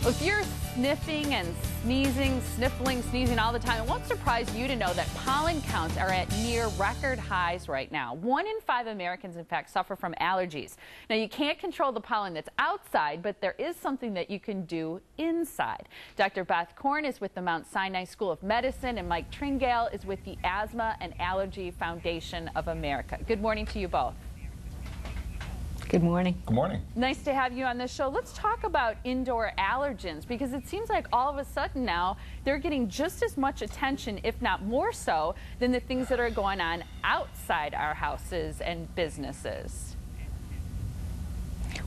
If you're sniffing and sneezing, sniffling, sneezing all the time, it won't surprise you to know that pollen counts are at near record highs right now. 1 in 5 Americans, in fact, suffer from allergies. Now, you can't control the pollen that's outside, but there is something that you can do inside. Dr. Beth Korn is with the Mount Sinai School of Medicine, and Mike Tringale is with the Asthma and Allergy Foundation of America. Good morning to you both. Good morning. Good morning. Nice to have you on this show. Let's talk about indoor allergens, because it seems like all of a sudden now they're getting just as much attention, if not more so, than the things that are going on outside our houses and businesses.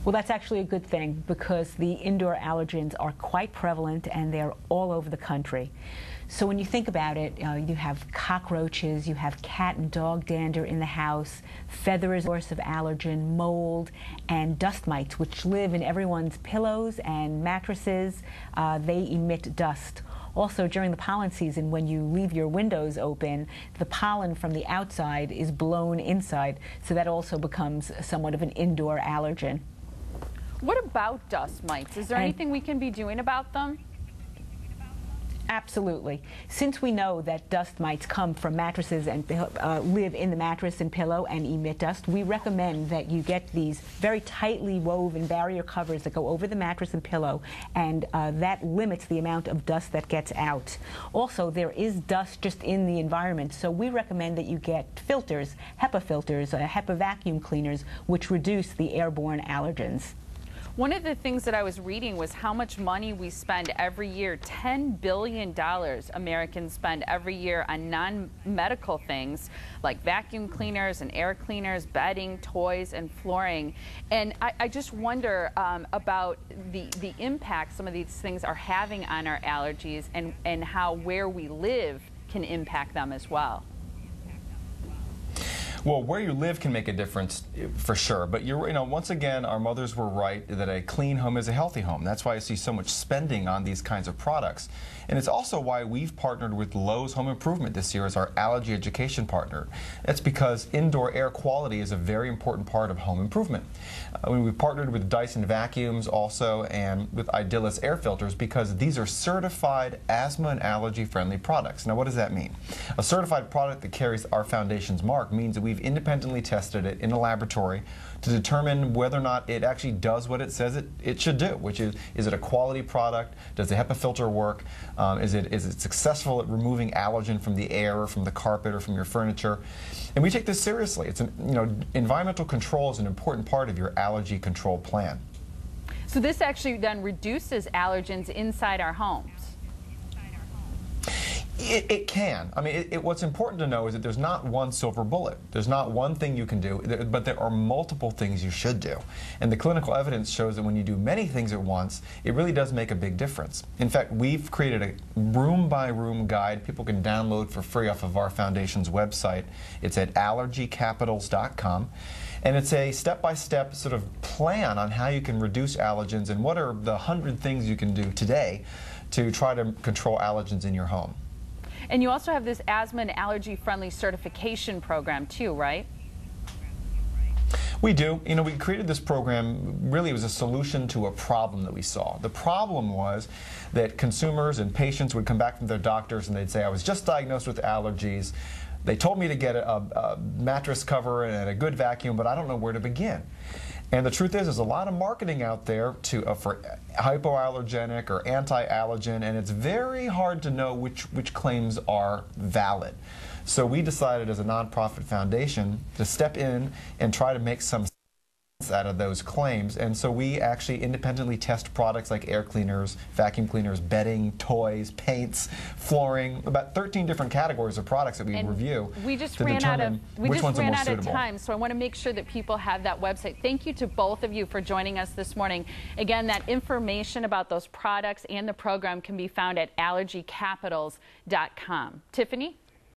Well, that's actually a good thing, because the indoor allergens are quite prevalent and they're all over the country. So when you think about it, you have cockroaches, you have cat and dog dander in the house, feather is a source of allergen, mold, and dust mites, which live in everyone's pillows and mattresses. They emit dust. Also, during the pollen season, when you leave your windows open, the pollen from the outside is blown inside, so that also becomes somewhat of an indoor allergen. What about dust mites? Is there anything we can be doing about them? Absolutely. Since we know that dust mites come from mattresses and live in the mattress and pillow and emit dust, we recommend that you get these very tightly woven barrier covers that go over the mattress and pillow, and that limits the amount of dust that gets out. Also, there is dust just in the environment, so we recommend that you get filters, HEPA filters, HEPA vacuum cleaners, which reduce the airborne allergens. One of the things that I was reading was how much money we spend every year. $10 billion Americans spend every year on non-medical things like vacuum cleaners and air cleaners, bedding, toys, and flooring. And I just wonder about the impact some of these things are having on our allergies, and how where we live can impact them as well. Well, where you live can make a difference for sure, but once again, our mothers were right that a clean home is a healthy home. That's why I see so much spending on these kinds of products. And it's also why we've partnered with Lowe's Home Improvement this year as our allergy education partner. That's because indoor air quality is a very important part of home improvement. We've partnered with Dyson vacuums also, and with Idealis air filters, because these are certified asthma and allergy friendly products. Now, what does that mean? A certified product that carries our foundation's mark means that we've independently tested it in a laboratory to determine whether or not it actually does what it says it should do, which is it a quality product? Does the HEPA filter work? Is it successful at removing allergen from the air or from the carpet or from your furniture? And we take this seriously. It's environmental control is an important part of your allergy control plan. So this actually then reduces allergens inside our homes. It can. I mean, what's important to know is that there's not one silver bullet. There's not one thing you can do, but there are multiple things you should do. And the clinical evidence shows that when you do many things at once, it really does make a big difference. In fact, we've created a room-by-room guide people can download for free off of our foundation's website. It's at allergycapitals.com. And it's a step-by-step sort of plan on how you can reduce allergens and what are the 100 things you can do today to try to control allergens in your home. And you also have this asthma and allergy-friendly certification program too, right? We do. We created this program, really it was a solution to a problem that we saw. The problem was that consumers and patients would come back from their doctors and they'd say, I was just diagnosed with allergies. They told me to get a mattress cover and a good vacuum, but I don't know where to begin. And the truth is, there's a lot of marketing out there for hypoallergenic or anti-allergen, and it's very hard to know which claims are valid. So we decided as a nonprofit foundation to step in and try to make some sense out of those claims. And so we actually independently test products like air cleaners, vacuum cleaners, bedding, toys, paints, flooring, about 13 different categories of products that we review. We just to ran out determine which ones are most suitable. time, so I want to make sure that people have that website. Thank you to both of you for joining us this morning. Again, that information about those products and the program can be found at allergycapitals.com. Tiffany?